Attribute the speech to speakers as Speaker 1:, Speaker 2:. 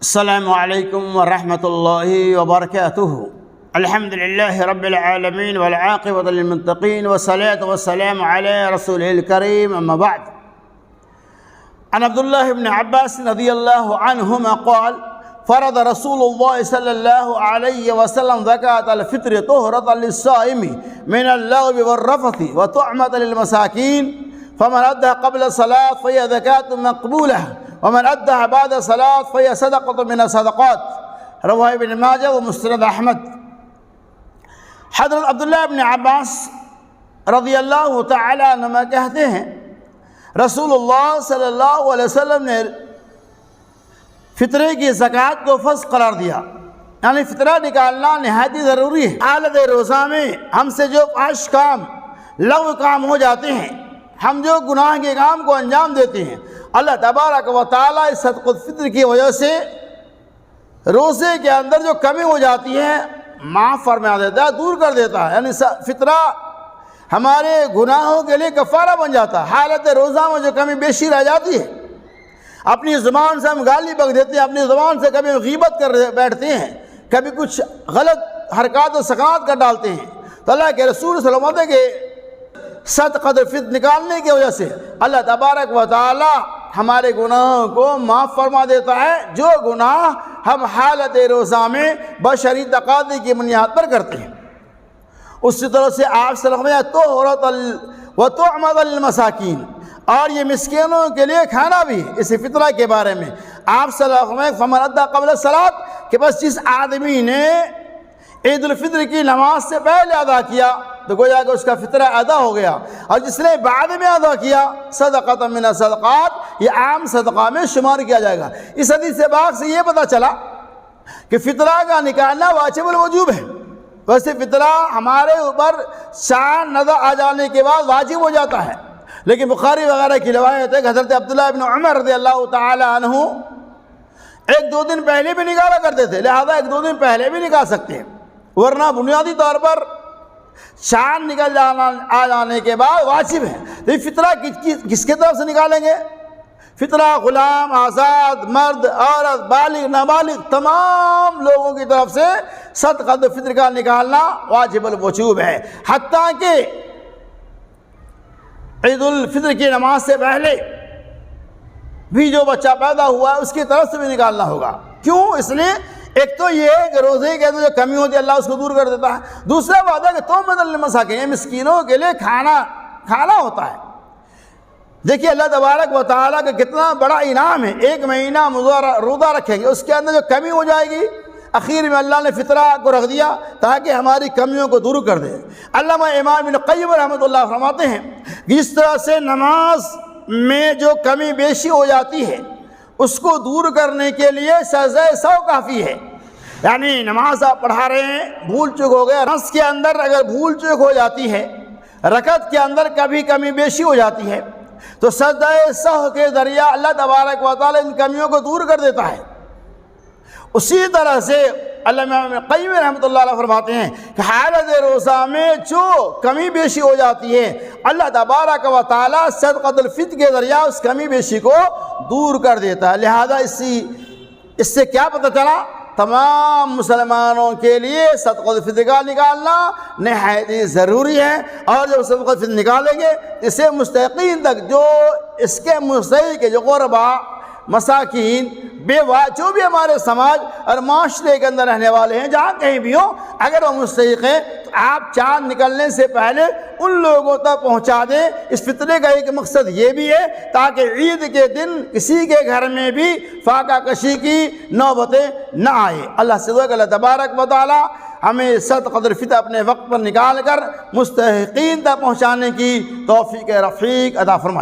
Speaker 1: السلام عليكم ورحمة الله وبركاته. الحمد لله رب العالمين والعاقبة للمتقين والصلاة والسلام على رسوله الكريم. أما بعد، عن عبد الله بن عباس رضي الله عنهما قال: فرض رسول الله صلى الله عليه وسلم زكاة الفطر طهرة للصائم من اللغو والرفث وطعمة للمساكين، فمن أدى قبل الصلاة فهي زكاة مقبولة، ومن أدى بعد الصلاة فهي صدقة من الصدقات. رواه ابن ماجہ و مسند احمد. حضرت عبداللہ ابن عباس رضی اللہ تعالی عنہ کہتے ہیں، رسول اللہ صلی اللہ علیہ وسلم نے فطرے کی زکوٰۃ کو فرض قرار دیا، یعنی فطرہ نکالنا نہایت ضروری ہے. حالت روزہ میں ہم سے جو فحش کام، لغو کام ہو جاتے ہیں، ہم جو گناہ کے کام کو انجام دیتے ہیں، اللہ تبارک و تعالیٰ اس صدقۃ الفطر کی وجہ سے روزے کے اندر جو کمی ہو جاتی ہے معاف فرما دیتا ہے، دور کر دیتا ہے. یعنی فطرہ ہمارے گناہوں کے لیے کفارہ بن جاتا ہے. حالت روزہ میں جو کمی بیشی رہ جاتی ہے، اپنی زبان سے ہم گالی بک دیتے ہیں، اپنی زبان سے کبھی غیبت کر بیٹھتے ہیں، کبھی کچھ غلط حرکات و سکنات کر ڈالتے ہیں، تو اللہ کے رسول صلی اللہ علیہ وسلم کے صدقۃ الفطر نکالنے کی وجہ سے اللہ تبارک و تعالی ہمارے گناہوں کو معاف فرما دیتا ہے، جو گناہ ہم حالت روزہ میں بشری تقاضے کی بنیاد پر کرتے ہیں. اسی طرح سے آپ صلی اللہ علیہ وسلم طہرۃ و طعمۃ للمساکین، اور یہ مسکینوں کے لیے کھانا بھی ہے. اس فطرہ کے بارے میں آپ صلی اللہ علیہ وسلم فمن ادى قبل الصلاۃ کہ بس جس آدمی نے عید الفطر کی نماز سے پہلے ادا کیا تو گویا کہ اس کا فطرہ ادا ہو گیا، اور جس نے بعد میں ادا کیا صدقۃ من الصدقات، یہ عام صدقہ میں شمار کیا جائے گا. اس حدیث پاک سے یہ پتہ چلا کہ فطرہ کا نکالنا واجب الوجوب ہے. ویسے فطرہ ہمارے اوپر چاند نظر آ جانے کے بعد واجب ہو جاتا ہے، لیکن بخاری وغیرہ کی روایت ہے کہ حضرت عبداللہ بن عمر رضی اللہ تعالی عنہ ایک دو دن پہلے بھی نکالا کرتے تھے، لہذا ایک دو دن پہلے بھی نکال سکتے ہیں، ورنہ بنیادی طور پر چاند نکل آ جانے کے بعد واجب ہے. تو یہ فطرہ کس کے طرف سے نکالیں گے؟ فطرہ غلام، آزاد، مرد، عورت، بالغ، نابالغ تمام لوگوں کی طرف سے صدقۃ الفطر کا نکالنا واجب الوجوب ہے. حتیٰ کہ عید الفطر کی نماز سے پہلے بھی جو بچہ پیدا ہوا ہے اس کی طرف سے بھی نکالنا ہوگا. کیوں؟ اس لیے ایک تو یہ ہے کہ روزے کے اندر جو کمی ہوتی ہے اللہ اس کو دور کر دیتا ہے. دوسرا بات ہے کہ طعمۃ للمساکین، مسکینوں کے لیے کھانا ہوتا ہے. دیکھیے اللہ تبارک و تعالیٰ کا کتنا بڑا انعام ہے. ایک مہینہ روزہ رکھیں گے، اس کے اندر جو کمی ہو جائے گی اخیر میں اللہ نے فطرہ کو رکھ دیا تاکہ ہماری کمیوں کو دور کر دے. علامہ امام ابن قیم رحمۃ اللہ فرماتے ہیں جس طرح سے نماز میں جو کمی بیشی ہو جاتی ہے اس کو دور کرنے کے لیے سجدہ سہو کافی ہے. یعنی نماز آپ پڑھا رہے ہیں، بھول چوک ہو گیا، رس کے اندر اگر بھول چوک ہو جاتی ہے، رکعت کے اندر کبھی کمی بیشی ہو جاتی ہے، تو سجدہ سہو کے ذریعہ اللہ تبارک و تعالی ان کمیوں کو دور کر دیتا ہے. اسی طرح سے علامہ ابن قیم رحمۃ اللہ علیہ فرماتے ہیں کہ حالت روزہ میں جو کمی بیشی ہو جاتی ہے اللہ تبارک و تعالی صدقۃ الفطر کے ذریعہ اس کمی بیشی کو دور کر دیتا ہے. لہذا اس سے کیا پتہ چلا؟ تمام مسلمانوں کے لیے صدقۃ الفطر کا نکالنا نہایت ضروری ہے، اور جب صدقۃ الفطر نکالیں گے اسے مستحقین تک، جو اس کے مستحق جو غربا، مساکین، بیوہ، جو بھی ہمارے سماج اور معاشرے کے اندر رہنے والے ہیں جہاں کہیں بھی ہو، اگر وہ مستحق ہیں تو آپ چاند نکلنے سے پہلے ان لوگوں تک پہنچا دیں. اس فطرے کا ایک مقصد یہ بھی ہے تاکہ عید کے دن کسی کے گھر میں بھی فاقہ کشی کی نوبتیں نہ آئے. اللہ سے دعا کہ اللہ تبارک و تعالی ہمیں صدقۃ الفطر اپنے وقت پر نکال کر مستحقین تک پہنچانے کی توفیق رفیق عطا فرمائے.